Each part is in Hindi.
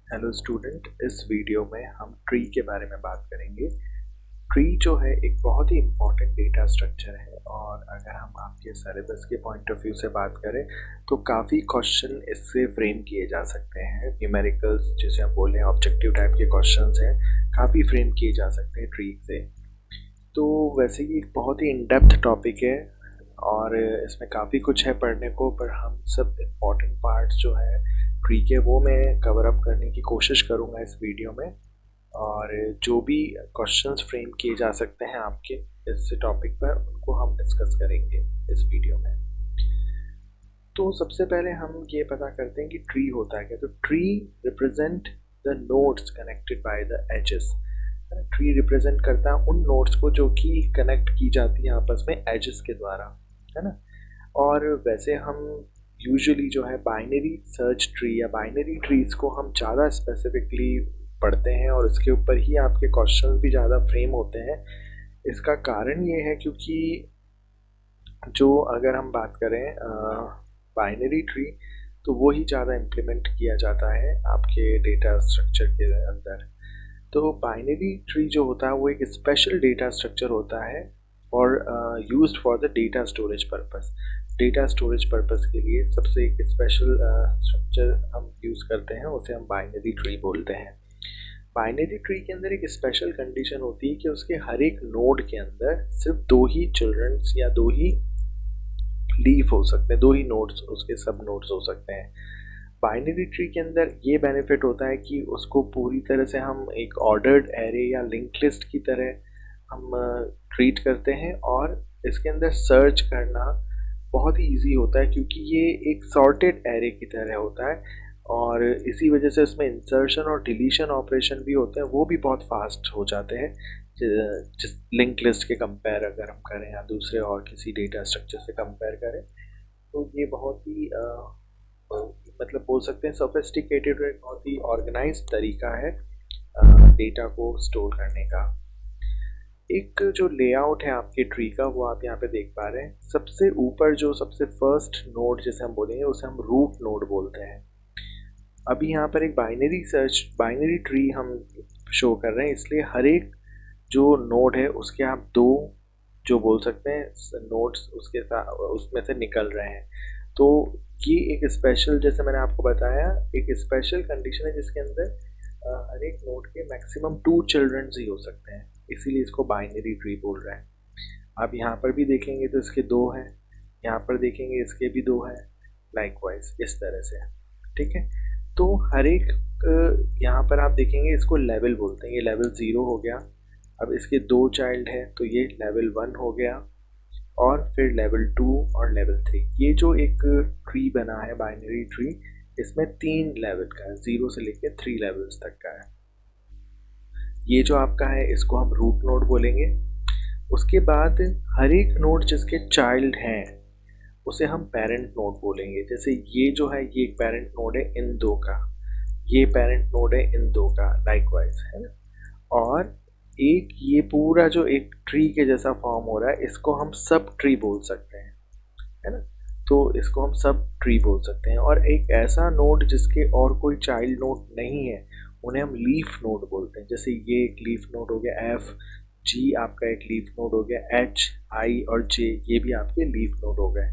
हेलो स्टूडेंट, इस वीडियो में हम ट्री के बारे में बात करेंगे। ट्री जो है एक बहुत ही इम्पॉर्टेंट डेटा स्ट्रक्चर है और अगर हम आपके सिलेबस के पॉइंट ऑफ व्यू से बात करें तो काफ़ी क्वेश्चन इससे फ्रेम किए जा सकते हैं। न्यूमेरिकल्स जिसे हम बोले ऑब्जेक्टिव टाइप के क्वेश्चंस हैं, काफ़ी फ्रेम किए जा सकते हैं ट्री से। तो वैसे ही एक बहुत ही इन डेप्थ टॉपिक है और इसमें काफ़ी कुछ है पढ़ने को, पर हम सब इम्पॉर्टेंट पार्ट्स जो है ट्री के वो मैं कवर अप करने की कोशिश करूँगा इस वीडियो में। और जो भी क्वेश्चंस फ्रेम किए जा सकते हैं आपके इस टॉपिक पर, उनको हम डिस्कस करेंगे इस वीडियो में। तो सबसे पहले हम ये पता करते हैं कि ट्री होता है क्या। तो tree represent the nodes connected by the edges. Tree represent करता है उन नोड्स को जो कि कनेक्ट की जाती है आपस में एजेस के द्वारा, है ना। और वैसे हम यूजुअली जो है बाइनरी सर्च ट्री या बाइनरी ट्रीज को हम ज़्यादा स्पेसिफिकली पढ़ते हैं और इसके ऊपर ही आपके क्वेश्चंस भी ज़्यादा फ्रेम होते हैं। इसका कारण ये है क्योंकि जो अगर हम बात करें बाइनरी ट्री, तो वो ही ज़्यादा इम्प्लीमेंट किया जाता है आपके डेटा स्ट्रक्चर के अंदर। तो बाइनरी ट्री जो होता है वो एक स्पेशल डेटा स्ट्रक्चर होता है और used for the data storage purpose. Data storage purpose के लिए सबसे एक स्पेशल स्ट्रक्चर हम यूज़ करते हैं, उसे हम बाइनरी ट्री बोलते हैं। बाइनरी ट्री के अंदर एक स्पेशल कंडीशन होती है कि उसके हर एक नोड के अंदर सिर्फ दो ही चिल्ड्रंस या दो ही लीफ हो सकते हैं, दो ही नोड्स उसके सब नोड्स हो सकते हैं। बाइनरी ट्री के अंदर ये बेनिफिट होता है कि उसको पूरी तरह से हम एक ऑर्डर्ड एरे या लिंक लिस्ट की तरह हम ट्रीट करते हैं और इसके अंदर सर्च करना बहुत ही इजी होता है क्योंकि ये एक सॉर्टेड एरे की तरह होता है और इसी वजह से उसमें इंसर्शन और डिलीशन ऑपरेशन भी होते हैं, वो भी बहुत फास्ट हो जाते हैं जिस लिंक लिस्ट के कंपेयर अगर हम करें या दूसरे और किसी डेटा स्ट्रक्चर से कंपेयर करें। तो ये बहुत ही मतलब बोल सकते हैं सोफिस्टिकेटेड और बहुत ही ऑर्गेनाइज तरीका है डेटा को स्टोर करने का। एक जो लेआउट है आपके ट्री का वो आप यहाँ पे देख पा रहे हैं। सबसे ऊपर जो सबसे फर्स्ट नोड जिसे हम बोलेंगे उसे हम रूट नोड बोलते हैं। अभी यहाँ पर एक बाइनरी ट्री हम शो कर रहे हैं, इसलिए हर एक जो नोड है उसके आप दो जो बोल सकते हैं नोड्स उसके साथ उसमें से निकल रहे हैं। तो ये एक स्पेशल, जैसे मैंने आपको बताया, एक स्पेशल कंडीशन है जिसके अंदर हर एक नोड के मैक्सिमम टू चिल्ड्रंस ही हो सकते हैं, इसीलिए इसको बाइनरी ट्री बोल रहे हैं। आप यहाँ पर भी देखेंगे तो इसके दो हैं, यहाँ पर देखेंगे इसके भी दो हैं, लाइकवाइज इस तरह से। ठीक है, तो हर एक यहाँ पर आप देखेंगे इसको लेवल बोलते हैं। ये लेवल 0 हो गया। अब इसके दो चाइल्ड है तो ये लेवल 1 हो गया और फिर लेवल 2 और लेवल 3। ये जो एक ट्री बना है बाइनरी ट्री, इसमें 3 लेवल का है, 0 से लेकर 3 लेवल्स तक का है। ये जो आपका है इसको हम रूट नोड बोलेंगे। उसके बाद हर एक नोड जिसके चाइल्ड हैं उसे हम पेरेंट नोड बोलेंगे। जैसे ये जो है ये एक पेरेंट नोड है इन दो का, ये पेरेंट नोड है इन दो का, लाइकवाइज, है ना। और एक ये पूरा जो एक ट्री के जैसा फॉर्म हो रहा है इसको हम सब ट्री बोल सकते हैं, है ना। तो इसको हम सब ट्री बोल सकते हैं। और एक ऐसा नोड जिसके और कोई चाइल्ड नोड नहीं है उन्हें हम लीफ नोड बोलते हैं। जैसे ये एक लीफ नोड हो गया, एफ जी आपका एक लीफ नोड हो गया, एच आई और जे ये भी आपके लीफ नोड हो गए।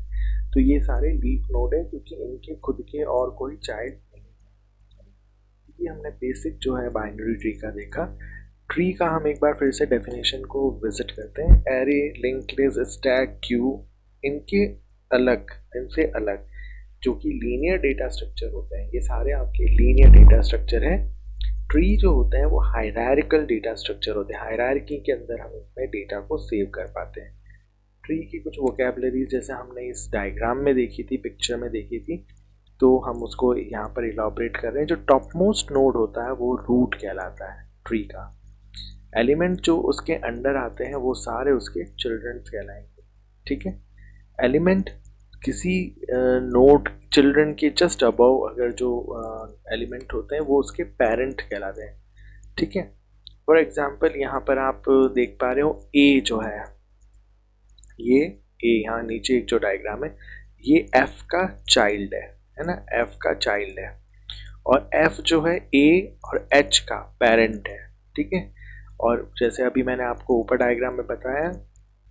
तो ये सारे लीफ नोड है क्योंकि इनके खुद के और कोई चाइल्ड नहीं है। ये हमने बेसिक जो है बाइनरी ट्री का देखा। ट्री का हम एक बार फिर से डेफिनेशन को विजिट करते हैं। Array, link list, stack, Q, इनके अलग, इनसे अलग जो कि लीनियर डेटा स्ट्रक्चर होते हैं, ये सारे आपके लीनियर डेटा स्ट्रक्चर हैं। ट्री जो होते हैं वो हायरार्किकल डेटा स्ट्रक्चर होते हैं। हायरार्की के अंदर हम इसमें डेटा को सेव कर पाते हैं। ट्री की कुछ वोकेबलरीज जैसे हमने इस डायग्राम में देखी थी, पिक्चर में देखी थी, तो हम उसको यहाँ पर इलाबरेट कर रहे हैं। जो टॉप मोस्ट नोड होता है वो रूट कहलाता है ट्री का। एलिमेंट जो उसके अंडर आते हैं वो सारे उसके चिल्ड्रन कहलाएंगे। ठीक है, एलिमेंट किसी नोड चिल्ड्रन के जस्ट अबव अगर जो एलिमेंट होते हैं वो उसके पेरेंट कहलाते हैं। ठीक है, फॉर एग्जांपल यहाँ पर आप देख पा रहे हो ए जो ये ए यहाँ नीचे एक जो डायग्राम है ये एफ का चाइल्ड है ना, एफ का चाइल्ड है। और F जो है A और H का पेरेंट है, ठीक है। और जैसे अभी मैंने आपको ऊपर डायग्राम में बताया,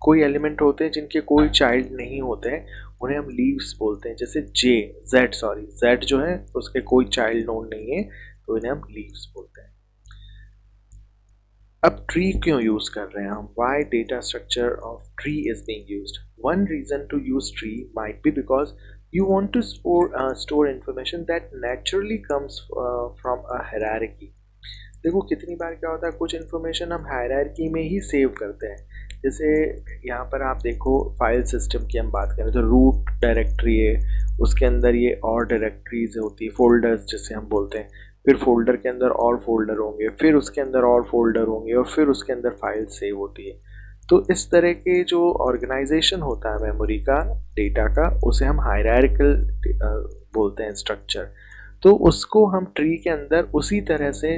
कोई एलिमेंट होते हैं जिनके कोई चाइल्ड नहीं होते हैं, उन्हें हम लीव्स बोलते हैं। जैसे जेड जो है उसके कोई चाइल्ड नोड नहीं है, तो इन्हें हम लीव्स बोलते हैं। अब ट्री क्यों यूज कर रहे हैं हम? Why data structure of tree is being used? One reason to use tree might be because you want to store information that naturally comes from a hierarchy. देखो कितनी बार क्या होता है, कुछ इन्फॉर्मेशन हम हायरार्की में ही सेव करते हैं। जैसे यहाँ पर आप देखो, फाइल सिस्टम की हम बात करें तो रूट डायरेक्टरी है, उसके अंदर ये और डायरेक्टरीज होती है, फोल्डर्स जिसे हम बोलते हैं। फिर फोल्डर के अंदर और फोल्डर होंगे, फिर उसके अंदर और फोल्डर होंगे, और फिर उसके अंदर फाइल सेव होती है। तो इस तरह के जो ऑर्गेनाइजेशन होता है मेमोरी का, डेटा का, उसे हम हायरार्किकल बोलते हैं स्ट्रक्चर। तो उसको हम ट्री के अंदर उसी तरह से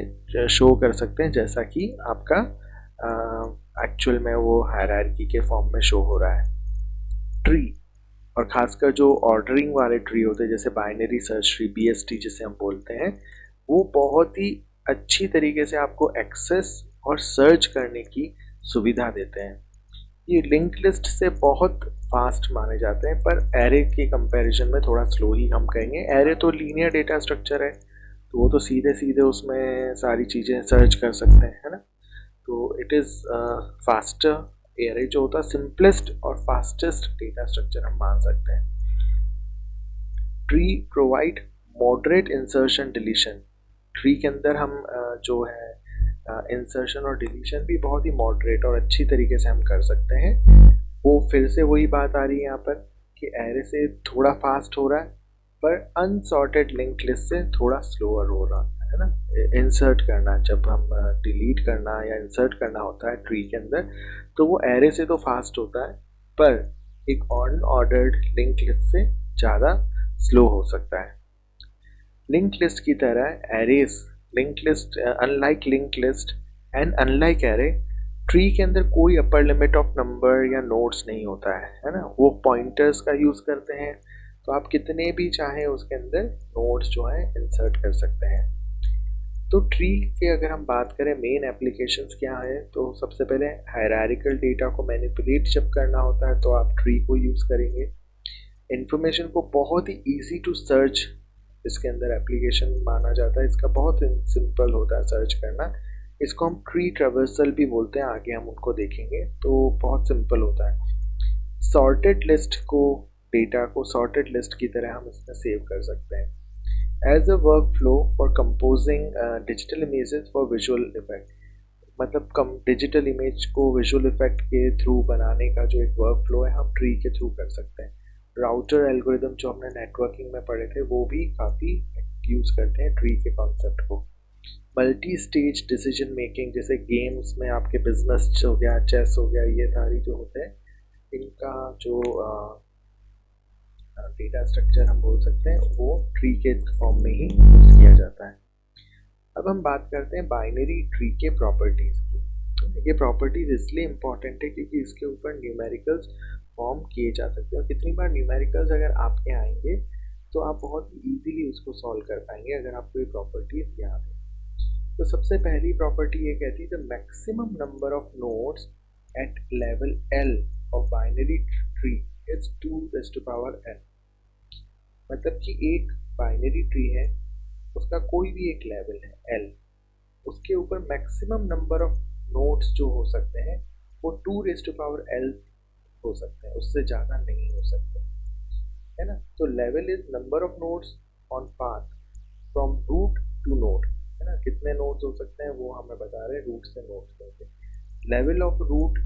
शो कर सकते हैं जैसा कि आपका एक्चुअल में वो हायरार्की के फॉर्म में शो हो रहा है। ट्री, और खासकर जो ऑर्डरिंग वाले ट्री होते हैं, जैसे बाइनरी सर्च ट्री, BST जिसे हम बोलते हैं, वो बहुत ही अच्छी तरीके से आपको एक्सेस और सर्च करने की सुविधा देते हैं। ये लिंक लिस्ट से बहुत फास्ट माने जाते हैं, पर एरे के कंपैरिजन में थोड़ा स्लो ही हम कहेंगे। एरे तो लीनियर डेटा स्ट्रक्चर है, तो वो तो सीधे सीधे उसमें सारी चीज़ें सर्च कर सकते हैं, है ना। तो इट इज़ फास्टर। एरे जो होता है सिंपलेस्ट और फास्टेस्ट डेटा स्ट्रक्चर हम मान सकते हैं। Tree provide moderate insertion deletion. Tree के अंदर हम जो है इंसर्शन और डिलीशन भी बहुत ही मॉडरेट और अच्छी तरीके से हम कर सकते हैं। वो फिर से वही बात आ रही है यहाँ पर कि एरे से थोड़ा फास्ट हो रहा है, पर अनसॉर्टेड लिंक लिस्ट से थोड़ा स्लोअर हो रहा है ना। इंसर्ट करना, जब हम डिलीट करना या इंसर्ट करना होता है ट्री के अंदर, तो वो एरे से तो फास्ट होता है, पर एक अनऑर्डर्ड लिंक लिस्ट से ज़्यादा स्लो हो सकता है। लिंक लिस्ट की तरह arrays, link list unlike link list and unlike array, tree के अंदर कोई अपर लिमिट ऑफ नंबर या नोड्स नहीं होता है ना। वो पॉइंटर्स का यूज करते हैं, तो आप कितने भी चाहें उसके अंदर नोड्स जो है इंसर्ट कर सकते हैं। तो ट्री के अगर हम बात करें मेन एप्लीकेशंस क्या है, तो सबसे पहले हायरार्किकल डेटा को मैनिपुलेट जब करना होता है तो आप ट्री को यूज करेंगे। इंफॉर्मेशन को बहुत ही इजी टू सर्च इसके अंदर एप्लीकेशन माना जाता है, इसका बहुत सिंपल होता है सर्च करना। इसको हम ट्री ट्रेवर्सल भी बोलते हैं, आगे हम उनको देखेंगे, तो बहुत सिंपल होता है। सॉर्टेड लिस्ट को, डेटा को सॉर्टेड लिस्ट की तरह हम इसमें सेव कर सकते हैं। As a work flow for composing digital images for visual effect, मतलब कम डिजिटल इमेज को विजुअल इफेक्ट के थ्रू बनाने का जो एक वर्क फ्लो है, हम ट्री के थ्रू कर सकते हैं। राउटर एल्गोरिदम जो हमने नेटवर्किंग में पढ़े थे, वो भी काफ़ी यूज़ करते हैं ट्री के कॉन्सेप्ट को। मल्टी स्टेज डिसीजन मेकिंग, जैसे गेम्स में आपके बिजनेस हो गया, चेस हो गया, ये सारी जो होते हैं, इनका जो डेटा स्ट्रक्चर हम बोल सकते हैं, वो ट्री के फॉर्म में ही यूज़ किया जाता है। अब हम बात करते हैं बाइनरी ट्री के प्रॉपर्टीज़ की। ये प्रॉपर्टीज़ इसलिए इम्पॉर्टेंट है क्योंकि इसके ऊपर न्यूमेरिकल्स फॉर्म किए जा सकते हैं, और कितनी बार न्यूमेरिकल्स अगर आपके आएंगे तो आप बहुत इजीली उसको सॉल्व कर पाएंगे अगर आपको ये प्रॉपर्टीज़ याद है। तो सबसे पहली प्रॉपर्टी ये कहती है the maximum number of nodes at level L of binary tree is 2⁻n। मतलब कि एक बाइनरी ट्री है, उसका कोई भी एक लेवल है L, उसके ऊपर मैक्सिमम नंबर ऑफ नोड्स जो हो सकते हैं वो 2⁻L हो सकते हैं, उससे ज़्यादा नहीं हो सकते, है ना। तो level is number of nodes on path from root to node, है ना। कितने नोड्स हो सकते हैं वो हमें बता रहे हैं, रूट से नोड्स करके। Level of root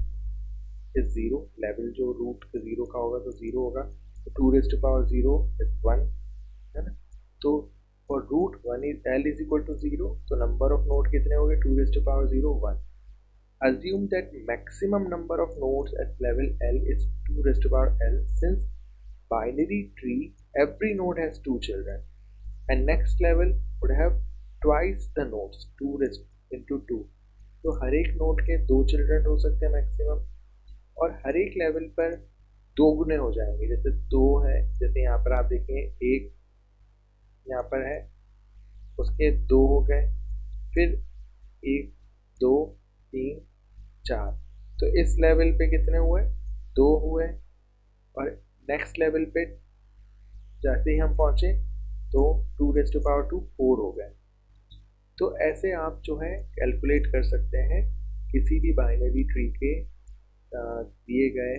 is 0, level जो रूट 0 का होगा तो 0 होगा, तो 2⁻0 इज 1, है ना। तो for root 1 is L is equal to 0, तो नंबर ऑफ नोड कितने हो गए, 2⁻0 1। Assume that maximum number of nodes at level L is 2⁻L, since binary tree every node has 2 children, and next level would have twice the nodes, 2 into 2। तो हर एक नोड के 2 चिल्ड्रन हो सकते हैं मैक्सिमम, और हर एक लेवल पर 2 गुने हो जाएंगे। जैसे 2 है, जैसे यहाँ पर आप देखें, एक यहाँ पर है उसके 2 हो गए, फिर 1 2 3 4, तो इस लेवल पे कितने हुए, 2 हुए, और नेक्स्ट लेवल पे जैसे ही हम पहुंचे तो 2⁻², 4 हो गए। तो ऐसे आप जो है कैलकुलेट कर सकते हैं किसी भी बाइनरी ट्री के दिए गए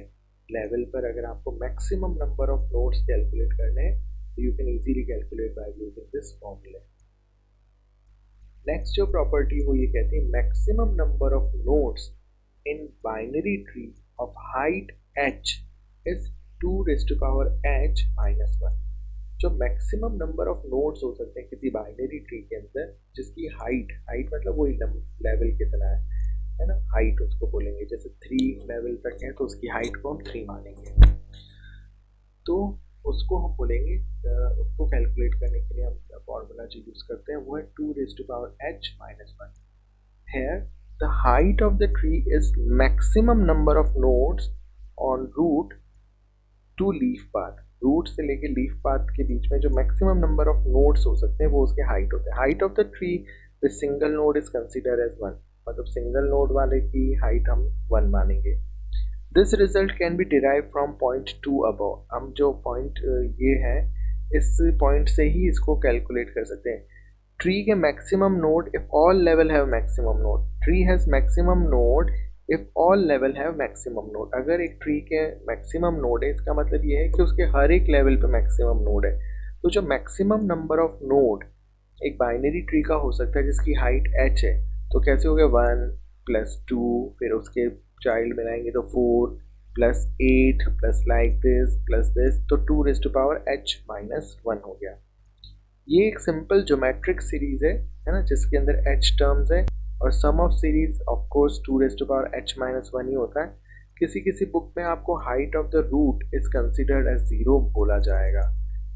लेवल पर। अगर आपको maximum number of nodes calculate करने हैं तो you can easily calculate by using this formula. Next जो प्रॉपर्टी वो ये कहती है maximum number of nodes in binary tree of height h is 2⁻h-1। जो मैक्सिमम नंबर ऑफ नोड्स हो सकते हैं किसी बाइनरी ट्री के अंदर जिसकी हाइट मतलब वही लेवल कितना है ना, हाइट उसको बोलेंगे। जैसे 3 लेवल तक है तो उसकी हाइट को हम 3 मानेंगे, तो उसको हम बोलेंगे उसको कैलकुलेट करने के लिए हम फॉर्मूला जो यूज करते हैं वो है 2⁻h-1। Here the height of the tree is maximum number of nodes on root to leaf path। Root से लेके लीफ पाथ के बीच में जो मैक्सिमम नंबर ऑफ नोड्स हो सकते हैं वो उसके हाइट होते हैं। Height of the tree with single node is consider as 1, मतलब सिंगल नोड वाले की हाइट हम 1 मानेंगे। This result can be derive from point 2 above. हम जो पॉइंट ये है इस पॉइंट से ही इसको कैलकुलेट कर सकते हैं। ट्री के maximum node if all level have maximum node, tree has maximum node if all level have maximum node. अगर एक ट्री के मैक्सिमम नोड है इसका मतलब ये है कि उसके हर एक लेवल पे मैक्सिमम नोड है। तो जो मैक्सिमम नंबर ऑफ नोड एक बाइनरी ट्री का हो सकता है जिसकी हाइट h है, तो कैसे हो गया 1 + 2, फिर उसके चाइल्ड मिलाएंगे तो 4 + 8 plus like this plus this, तो 2⁻h-1 हो गया। ये एक सिंपल ज्योमेट्रिक सीरीज है ना, जिसके अंदर h टर्म्स है और sum of series of course 2⁻h-1 ही होता है। किसी किसी बुक में आपको height of the root is considered as 0 बोला जाएगा,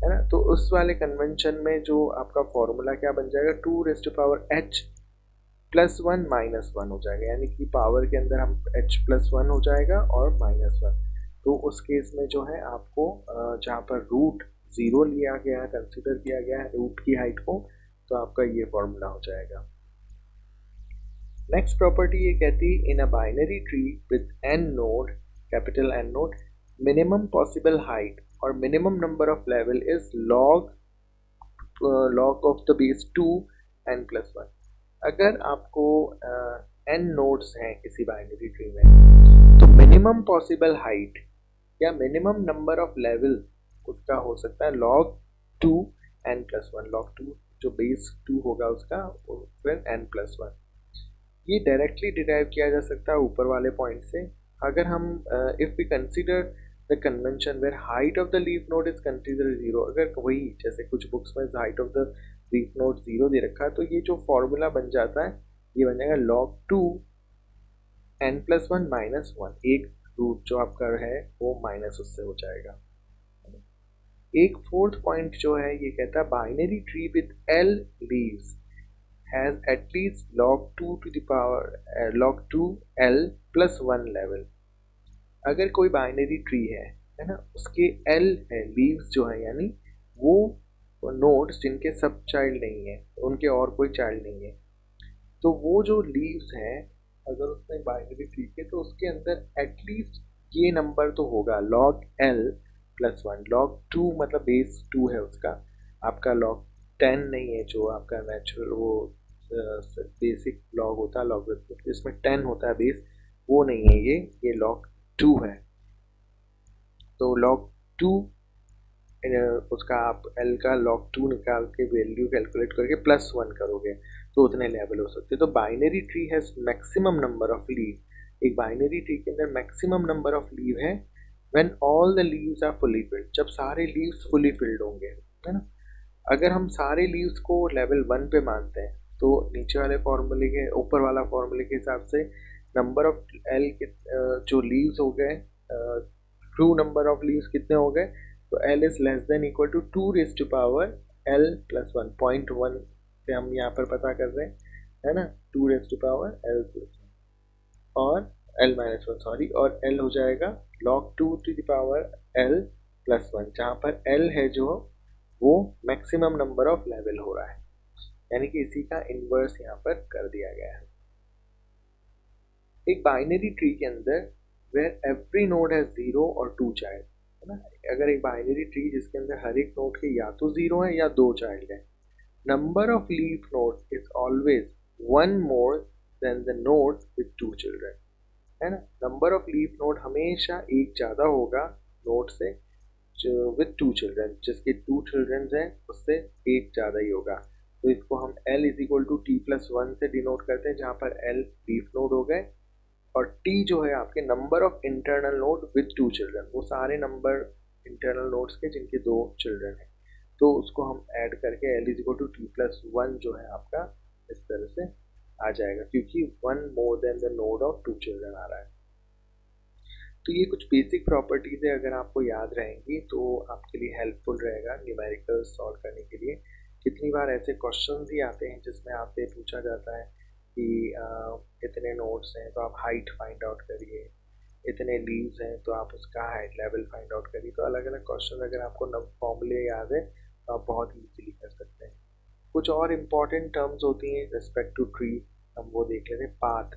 है ना। तो उस वाले कन्वेंशन में जो आपका फॉर्मूला क्या बन जाएगा, 2⁻h+1 हो जाएगा, यानी कि पावर के अंदर हम h+1 हो जाएगा और -1। तो उस केस में जो है आपको जहाँ पर रूट 0 लिया गया है, कंसिडर किया गया है रूट की हाइट को, तो आपका ये फॉर्मूला हो जाएगा। नेक्स्ट प्रॉपर्टी ये कहती है in a binary tree with n node, capital N node, minimum possible height और minimum number of level is log of the base 2 n+1। अगर आपको n नोड्स हैं किसी बाइनरी ट्री में तो मिनिमम पॉसिबल हाइट या मिनिमम नंबर ऑफ लेवल उसका हो सकता है log 2 n+1। log 2 जो बेस 2 होगा उसका फिर n+1। ये डायरेक्टली डिराइव किया जा सकता है ऊपर वाले पॉइंट से। अगर हम if we consider the convention where height of the leaf node is consider 0, अगर वही जैसे कुछ बुक्स में height of the leaf node 0 दे रखा है, तो ये जो फॉर्मूला बन जाता है ये बन जाएगा log 2 n+1 -1। एक रूट जो आपका है वो माइनस उससे हो जाएगा। एक फोर्थ पॉइंट जो है ये कहता है binary tree with l leaves has at least log 2 to the power log 2 l+1 level. अगर कोई बाइनरी ट्री है ना, उसके l है लीव्स जो है, यानी वो नोड्स जिनके सब चाइल्ड नहीं है, उनके और कोई चाइल्ड नहीं है, तो वो जो लीव्स हैं अगर उसमें बाइनरी ट्री के तो उसके अंदर एटलीस्ट ये नंबर तो होगा log l+1। log 2 मतलब बेस 2 है उसका, आपका log 10 नहीं है जो आपका नेचुरल वो बेसिक लॉग होता है लॉगरिथमिक जिसमें 10 होता है बेस, वो नहीं है ये log 2 है। तो log 2 उसका आप l का log 2 निकाल के वैल्यू कैलकुलेट करके +1 करोगे तो उतने लेवल हो सकते हैं। तो binary tree has maximum number of leave. एक बाइनरी ट्री के अंदर मैक्सिमम नंबर ऑफ लीव है when all the leaves are fully filled, जब सारे लीव्स फुली फिल्ड होंगे, है ना। अगर हम सारे लीव्स को लेवल 1 पे मानते हैं तो नीचे वाले फॉर्मूले के ऊपर वाला फॉर्मूले के हिसाब से नंबर ऑफ एल के जो लीव्स हो गए, ट्रू नंबर ऑफ लीव्स कितने हो गए, तो l is less than equal to 2⁻l+1। 0.1 से हम यहाँ पर पता कर रहे हैं, है ना, 2⁻l+1 और l-1 सॉरी, और l हो जाएगा log 2 to the power l+1, जहाँ पर l है जो वो मैक्सिमम नंबर ऑफ लेवल हो रहा है। यानी कि इसी का इन्वर्स यहाँ पर कर दिया गया है। एक बाइनरी ट्री के अंदर वेयर एवरी नोड हैज 0 और 2 चाइल्ड, है ना। अगर एक बाइनरी ट्री जिसके अंदर हर एक नोड के या तो 0 है या 2 चाइल्ड है, number of leaf node is always 1 more than the node with 2 children, है ना। नंबर ऑफ लीफ नोड हमेशा एक ज़्यादा होगा नोड से विद 2 चिल्ड्रन, जिसके 2 चिल्ड्रन हैं उससे एक ज़्यादा ही होगा। तो इसको हम L is equal to T plus 1 से डिनोट करते हैं, जहाँ पर L लीफ नोड हो गए और T जो है आपके number of internal node with 2 children, वो सारे नंबर इंटरनल नोड्स के जिनके 2 चिल्ड्रन हैं, तो उसको हम ऐड करके L is equal to T plus 1 जो है आपका इस तरह से आ जाएगा, क्योंकि 1 more than the node of 2 children आ रहा है। तो ये कुछ बेसिक प्रॉपर्टीज है, अगर आपको याद रहेंगी तो आपके लिए हेल्पफुल रहेगा न्यूमेरिकल्स सॉल्व करने के लिए। कितनी बार ऐसे क्वेश्चंस ही आते हैं जिसमें आपसे पूछा जाता है कि इतने नोड्स हैं तो आप हाइट फाइंड आउट करिए, इतने लीव्स हैं तो आप उसका हाइट लेवल फाइंड आउट करिए। तो अलग अलग क्वेश्चन अगर आपको फॉर्मूले याद है तो आप बहुत ईजीली कर सकते हैं। कुछ और इम्पॉर्टेंट टर्म्स होती हैं रिस्पेक्ट टू ट्री, हम वो देख लेते हैं। पाथ,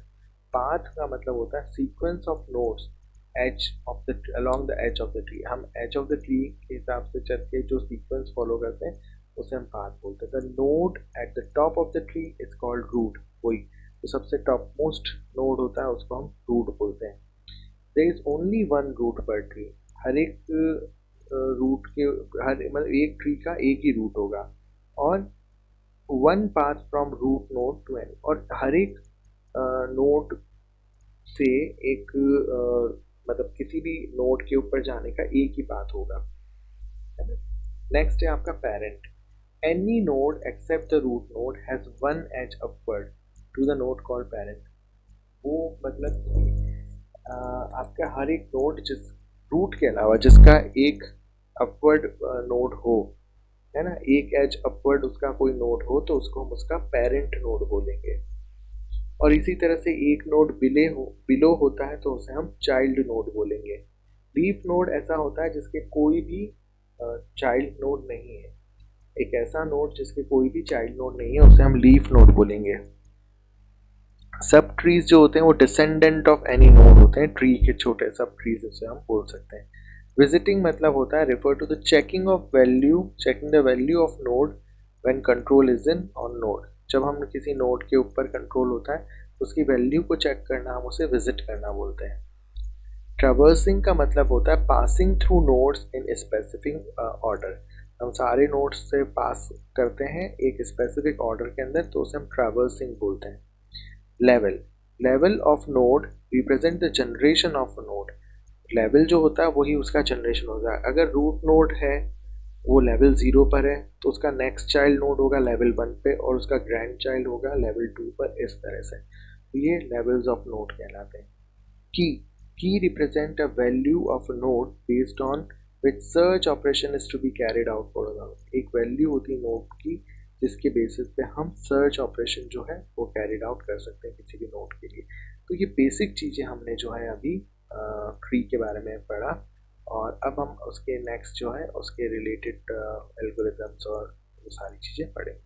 पाथ का मतलब होता है sequence of nodes edge of the along the edge of the tree. हम एज ऑफ द ट्री के हिसाब से चल के जो सीक्वेंस फॉलो करते हैं उसे हम पाथ बोलते हैं। The node at the top of the tree is called root, वही जो सबसे टॉप मोस्ट नोड होता है उसको हम रूट बोलते हैं। There is only one root per tree, हर एक रूट के हर मतलब एक ट्री का एक ही रूट होगा, और one path from root node to end, और हर एक नोड से एक मतलब किसी भी नोड के ऊपर जाने का एक ही पाथ होगा। नेक्स्ट है आपका parent. Any node except the root node has one edge upward to the node called parent. वो मतलब आपका हर एक नोड जिस रूट के अलावा जिसका एक अपवर्ड नोड हो, है ना, एक एज अपवर्ड उसका कोई नोड हो, तो उसको हम उसका पेरेंट नोड बोलेंगे। और इसी तरह से एक नोड बिलो होता है तो उसे हम चाइल्ड नोड बोलेंगे। लीफ नोड ऐसा होता है जिसके कोई भी चाइल्ड नोड नहीं है। एक ऐसा नोड जिसके कोई भी चाइल्ड नोड नहीं है उसे हम लीफ नोड बोलेंगे। सब ट्रीज जो होते हैं वो डिसेंडेंट ऑफ एनी नोड होते हैं, ट्री के छोटे सब ट्रीज उसे हम बोल सकते हैं। विजिटिंग मतलब होता है refer to the checking of value, checking the value of node when control is in on node. जब हम किसी नोड के ऊपर कंट्रोल होता है तो उसकी वैल्यू को चेक करना, हम उसे विजिट करना बोलते हैं। ट्रैवर्सिंग का मतलब होता है passing through nodes in specific order. हम सारे नोड्स से पास करते हैं एक स्पेसिफिक ऑर्डर के अंदर, तो उसे हम ट्रैवर्सिंग बोलते हैं। Level, level of node represent the generation of node. Level जो होता है वही उसका जनरेशन होता है। अगर रूट नोड है वो लेवल 0 पर है तो उसका नेक्स्ट चाइल्ड नोड होगा लेवल 1 पे, और उसका ग्रैंड चाइल्ड होगा लेवल 2 पर, इस तरह से। तो ये लेवल्स ऑफ नोड कहलाते हैं। Key represent a value of node based on which search operation is to be carried out for node. एक वैल्यू होती है नोड की जिसके बेसिस पे हम सर्च ऑपरेशन जो है वो कैरिड आउट कर सकते हैं किसी भी नोड के लिए। तो ये बेसिक चीज़ें हमने जो है अभी ट्री के बारे में पढ़ा, और अब हम उसके नेक्स्ट जो है उसके रिलेटेड एल्गोरिथम्स और वो सारी चीज़ें पढ़ेंगे।